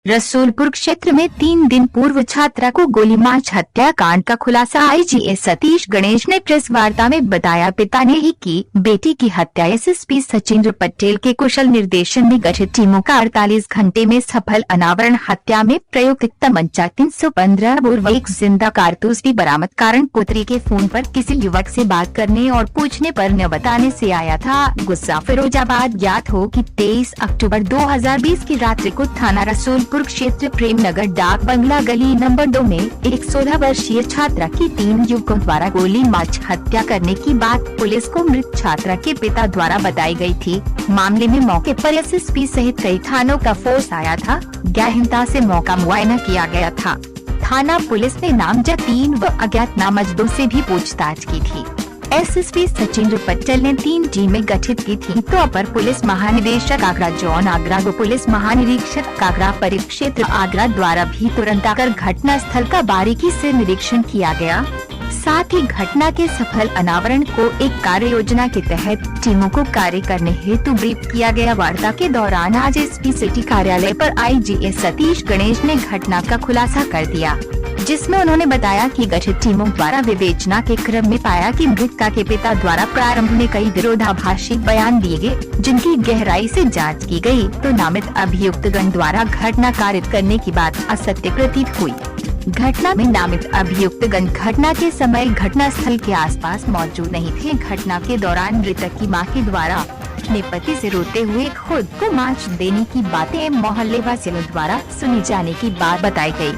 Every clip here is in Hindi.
रसूलपुर क्षेत्र में 3 दिन पूर्व छात्रा को गोली मार हत्याकांड का खुलासा आईजी सतीश गणेश ने प्रेस वार्ता में बताया। पिता ने ही की बेटी की हत्या। एसएसपी सचिंद्र पटेल के कुशल निर्देशन में गठित टीमों का 48 घंटे में सफल अनावरण। हत्या में प्रयुक्त तमंचा 315 बोर व एक जिंदा कारतूस भी बरामद। कारण पुत्री के फोन पर किसी युवक से बात करने और पूछने पर न बताने से आया था गुस्सा। फिरोजाबाद ज्ञात हो कि 23 अक्टूबर 2020 की रात्रि को थाना रसूलपुर क्षेत्र प्रेमनगर डाक बंगला गली नंबर 2 में एक 16 वर्षीय छात्रा की 3 युवकों द्वारा गोली मार हत्या करने की बात पुलिस को मृत छात्रा के पिता द्वारा बताई गई थी। मामले में मौके पर एसएसपी सहित कई थानों का फोर्स आया था। गहनता से मौका मुआयना किया गया था। थाना पुलिस ने नामजद 3 व अज्ञात नामजद 2 से भी पूछताछ की थी। एसएसपी सचिंद्र पटेल ने 3 टीमें गठित की थी। तो अपर पुलिस महानिदेशक आगरा जॉन आगरा व पुलिस महानिरीक्षक आगरा परिक्षेत्र आगरा द्वारा भी तुरंत आकर घटना स्थल का बारीकी से निरीक्षण किया गया। साथ ही घटना के सफल अनावरण को एक कार्य योजना के तहत टीमों को कार्य करने हेतु ब्रीफ किया गया। वार्ता के दौरान आज एसपी सिटी कार्यालय पर आईजी सतीश गणेश ने घटना का खुलासा कर दिया, जिसमें उन्होंने बताया कि गठित टीमों द्वारा विवेचना के क्रम में पाया कि मृतका के पिता द्वारा प्रारंभ में कई विरोधाभासी बयान दिए गए, जिनकी गहराई से जांच की गई तो नामित अभियुक्तगण द्वारा घटना कारित करने की बात असत्य प्रतीत हुई। घटना में नामित अभियुक्तगण घटना के समय घटना स्थल के आसपास मौजूद नहीं थे। घटना के दौरान मृतक की मां के द्वारा अपने पति से रोते हुए खुद को मार देने की बातें मोहल्ले वासियों द्वारा सुनी जाने की बात बताई गई,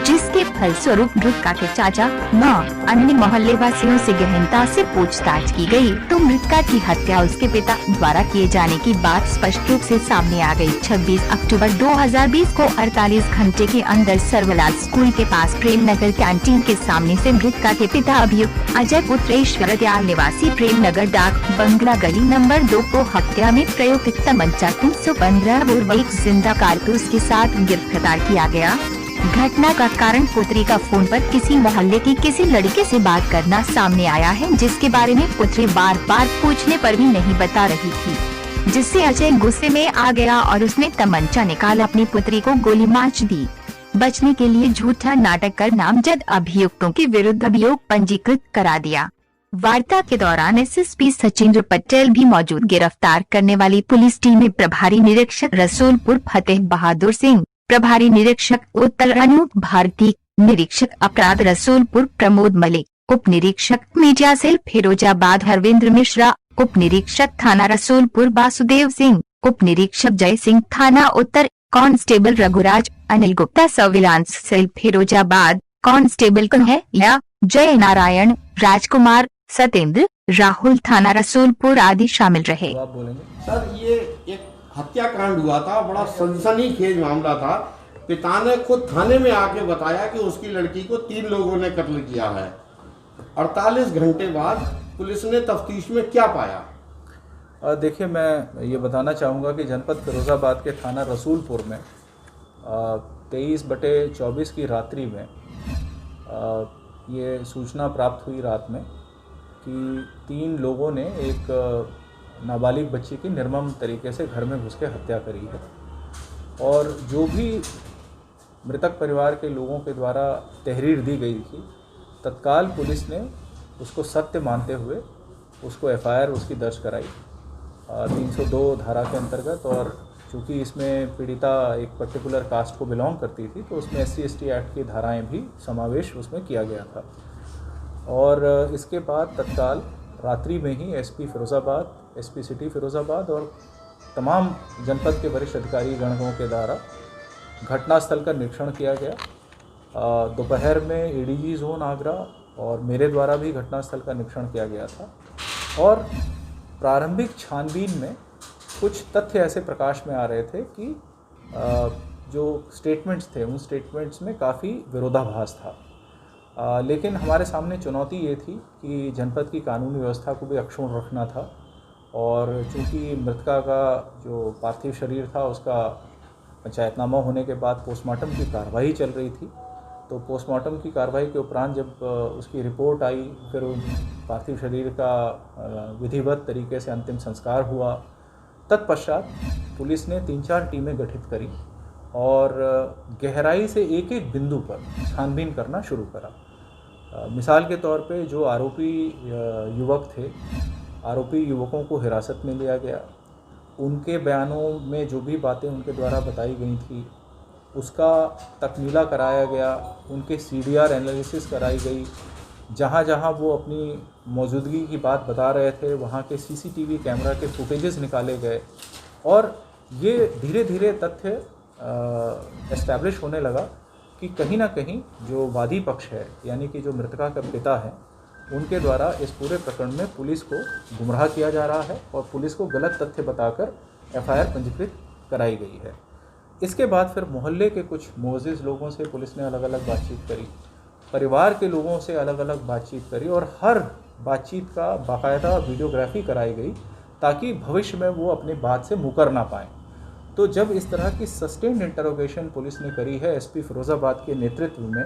जिसके फलस्वरूप मृतका के चाचा मां अन्य मोहल्ले वासियों से गहनता से पूछताछ की गई तो मृतका की हत्या उसके पिता द्वारा किए जाने की बात स्पष्ट रूप से सामने आ गई। 26 अक्टूबर 2020 को 48 घंटे के अंदर सर्वलाल स्कूल के पास प्रेमनगर कैंटीन के सामने से मृतका के पिता अभियुक्त अजय पुत्रेश्वर दयाल निवासी प्रेमनगर डाक बंगला गली नंबर 2 को हत्या में प्रयुक्त तमंचा 315 बोर व एक जिंदा कारतूस के साथ गिरफ्तार किया गया। घटना का कारण पुत्री का फोन पर किसी मोहल्ले की किसी लड़के से बात करना सामने आया है, जिसके बारे में पुत्री बार बार पूछने पर भी नहीं बता रही थी, जिससे अजय गुस्से में आ गया और उसने तमंचा निकाल अपनी पुत्री को गोली मार दी। बचने के लिए झूठा नाटक कर नामजद अभियुक्तों के विरुद्ध अभियोग पंजीकृत करा दिया। वार्ता के दौरान एसएसपी सचिंद्र पटेल भी मौजूद। गिरफ्तार करने वाली पुलिस टीम में प्रभारी निरीक्षक रसूलपुर फतेह बहादुर सिंह, प्रभारी निरीक्षक उत्तर अनूप भारती, निरीक्षक अपराध रसूलपुर प्रमोद मलिक, उप निरीक्षक मीडिया सेल फिरोजाबाद हरविंद्र मिश्रा, उप निरीक्षक थाना रसूलपुर वासुदेव सिंह, उप निरीक्षक जय सिंह थाना उत्तर, constable Raghuraj, Anil Gupta surveillance cell Firozabad, constable Kanhaiya, Jai Narayan, राजकुमार, सतेंद्र, राहुल थाना रसूलपुर आदि शामिल रहे। आप बोलेंगे सर, ये एक हत्याकांड हुआ था, बड़ा सनसनीखेज मामला था। पिता ने खुद थाने में आके बताया कि उसकी लड़की को 3 लोगों ने कत्ल किया है। 48 घंटे बाद पुलिस ने तफ्तीश में क्या पाया? देखिए, मैं ये बताना चाहूँगा कि जनपद फिरोजाबाद के थाना रसूलपुर में 23/24 की रात्रि में ये सूचना प्राप्त हुई रात में कि 3 लोगों ने एक नाबालिग बच्ची की निर्मम तरीके से घर में घुस के हत्या करी है। और जो भी मृतक परिवार के लोगों के द्वारा तहरीर दी गई थी, तत्काल पुलिस ने उसको सत्य मानते हुए उसको एफआईआर उसकी दर्ज कराई 302 धारा के अंतर्गत। और चूँकि इसमें पीड़िता एक पर्टिकुलर कास्ट को बिलोंग करती थी तो उसमें SC/ST एक्ट की धाराएं भी समावेश उसमें किया गया था। और इसके बाद तत्काल रात्रि में ही SP Firozabad, SP city Firozabad और तमाम जनपद के वरिष्ठ अधिकारी गणों के द्वारा घटनास्थल का निरीक्षण किया गया। दोपहर में एडीजी जोन आगरा और मेरे द्वारा भी घटनास्थल का निरीक्षण किया गया था। और प्रारंभिक छानबीन में कुछ तथ्य ऐसे प्रकाश में आ रहे थे कि जो स्टेटमेंट्स थे उन स्टेटमेंट्स में काफ़ी विरोधाभास था। लेकिन हमारे सामने चुनौती ये थी कि जनपद की कानूनी व्यवस्था को भी अक्षुण्ण रखना था। और चूँकि मृतका का जो पार्थिव शरीर था उसका पंचायतनामा होने के बाद पोस्टमार्टम की कार्रवाई चल रही थी, तो पोस्टमार्टम की कार्रवाई के उपरांत जब उसकी रिपोर्ट आई, फिर पार्थिव शरीर का विधिवत तरीके से अंतिम संस्कार हुआ। तत्पश्चात पुलिस ने 3-4 टीमें गठित करी और गहराई से एक एक बिंदु पर छानबीन करना शुरू करा। मिसाल के तौर पे जो आरोपी युवक थे, आरोपी युवकों को हिरासत में लिया गया, उनके बयानों में जो भी बातें उनके द्वारा बताई गई थी उसका तकमीला कराया गया, उनके CDR एनालिसिस कराई गई, जहाँ जहाँ वो अपनी मौजूदगी की बात बता रहे थे वहाँ के CCTV कैमरा के फुटेजेस निकाले गए और ये धीरे धीरे तथ्य एस्टैब्लिश होने लगा कि कहीं ना कहीं जो वादी पक्ष है यानी कि जो मृतका का पिता है उनके द्वारा इस पूरे प्रकरण में पुलिस को गुमराह किया जा रहा है और पुलिस को गलत तथ्य बताकर FIR पंजीकृत कराई गई है। इसके बाद फिर मोहल्ले के कुछ मोअज़्ज़िज़ लोगों से पुलिस ने अलग अलग बातचीत करी, परिवार के लोगों से अलग अलग बातचीत करी और हर बातचीत का बाकायदा वीडियोग्राफी कराई गई ताकि भविष्य में वो अपनी बात से मुकर ना पाएँ। तो जब इस तरह की सस्टेन्ड इंटरोगेशन पुलिस ने करी है SP फिरोज़ाबाद के नेतृत्व में,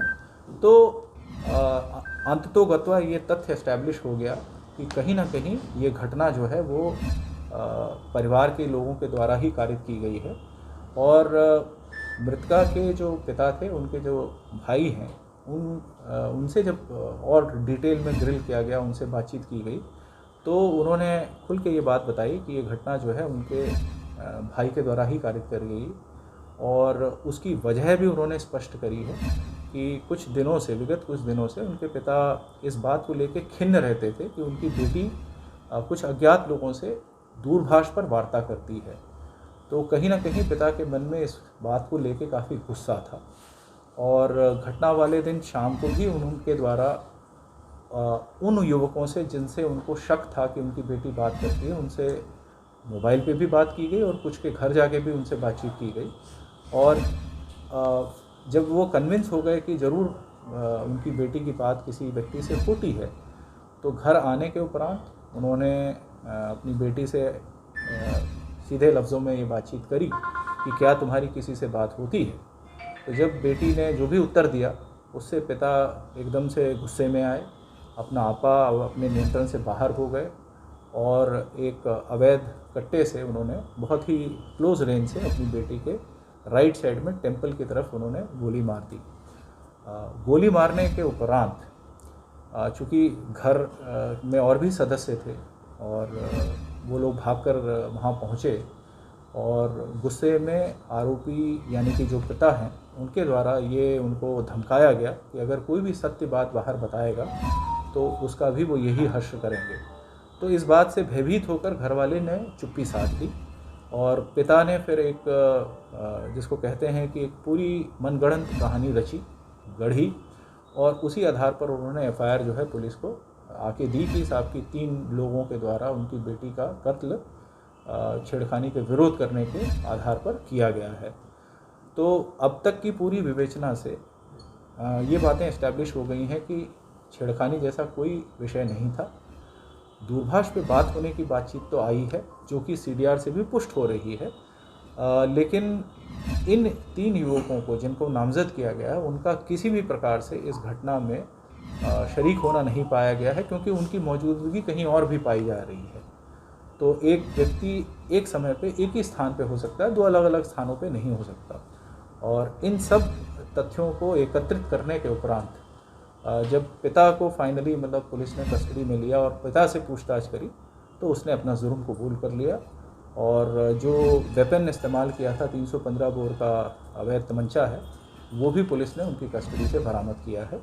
तो अंततोगत्वा ये तथ्य एस्टैब्लिश हो गया कि कहीं ना कहीं ये घटना जो है वो परिवार के लोगों के द्वारा ही कारित की गई है। और मृतका के जो पिता थे, उनके जो भाई हैं, उनसे जब और डिटेल में ग्रिल किया गया, उनसे बातचीत की गई, तो उन्होंने खुल के ये बात बताई कि ये घटना जो है उनके भाई के द्वारा ही कारित कर गई और उसकी वजह भी उन्होंने स्पष्ट करी है कि विगत कुछ दिनों से उनके पिता इस बात को लेकर खिन्न रहते थे कि उनकी बेटी कुछ अज्ञात लोगों से दूरभाष पर वार्ता करती है। तो कहीं ना कहीं पिता के मन में इस बात को लेकर काफ़ी गुस्सा था और घटना वाले दिन शाम को भी उनके द्वारा उन युवकों से जिनसे उनको शक था कि उनकी बेटी बात करती है, उनसे मोबाइल पे भी बात की गई और कुछ के घर जाके भी उनसे बातचीत की गई। और जब वो कन्विंस हो गए कि ज़रूर उनकी बेटी की बात किसी व्यक्ति से होती है, तो घर आने के उपरांत उन्होंने अपनी बेटी से सीधे लफ्ज़ों में ये बातचीत करी कि क्या तुम्हारी किसी से बात होती है। तो जब बेटी ने जो भी उत्तर दिया उससे पिता एकदम से गुस्से में आए, अपना आपा अपने नियंत्रण से बाहर हो गए और एक अवैध कट्टे से उन्होंने बहुत ही क्लोज रेंज से अपनी बेटी के राइट साइड में टेम्पल की तरफ उन्होंने गोली मार दी। गोली मारने के उपरांत चूँकि घर में और भी सदस्य थे और वो लोग भागकर वहाँ पहुँचे और गुस्से में आरोपी यानी कि जो पिता हैं उनके द्वारा ये उनको धमकाया गया कि अगर कोई भी सत्य बात बाहर बताएगा तो उसका भी वो यही हश्र करेंगे। तो इस बात से भयभीत होकर घरवाले ने चुप्पी साध ली और पिता ने फिर एक जिसको कहते हैं कि एक पूरी मनगढ़ंत कहानी गढ़ी और उसी आधार पर उन्होंने FIR जो है पुलिस को आके दी कि साहब की 3 लोगों के द्वारा उनकी बेटी का कत्ल छेड़खानी के विरोध करने के आधार पर किया गया है। तो अब तक की पूरी विवेचना से ये बातें इस्टेब्लिश हो गई हैं कि छेड़खानी जैसा कोई विषय नहीं था। दूरभाष पे बात होने की बातचीत तो आई है जो कि CDR से भी पुष्ट हो रही है, लेकिन इन 3 युवकों को जिनको नामजद किया गया है उनका किसी भी प्रकार से इस घटना में शरीक होना नहीं पाया गया है क्योंकि उनकी मौजूदगी कहीं और भी पाई जा रही है। तो एक व्यक्ति एक समय पे एक ही स्थान पे हो सकता है, 2 अलग अलग स्थानों पे नहीं हो सकता। और इन सब तथ्यों को एकत्रित करने के उपरांत जब पिता को फाइनली मतलब पुलिस ने कस्टडी में लिया और पिता से पूछताछ करी तो उसने अपना जुर्म कबूल कर लिया और जो वेपन इस्तेमाल किया था 315 बोर का अवैध तमंचा है वो भी पुलिस ने उनकी कस्टडी से बरामद किया है।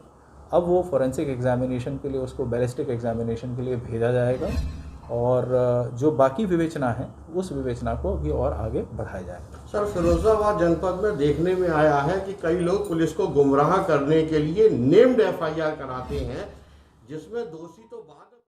अब वो फोरेंसिक एग्जामिनेशन के लिए उसको बैलिस्टिक एग्जामिनेशन के लिए भेजा जाएगा और जो बाकी विवेचना है उस विवेचना को भी और आगे बढ़ाया जाएगा। सर, फिरोजाबाद जनपद में देखने में आया है कि कई लोग पुलिस को गुमराह करने के लिए नेम्ड FIR कराते हैं जिसमें दोषी तो बाद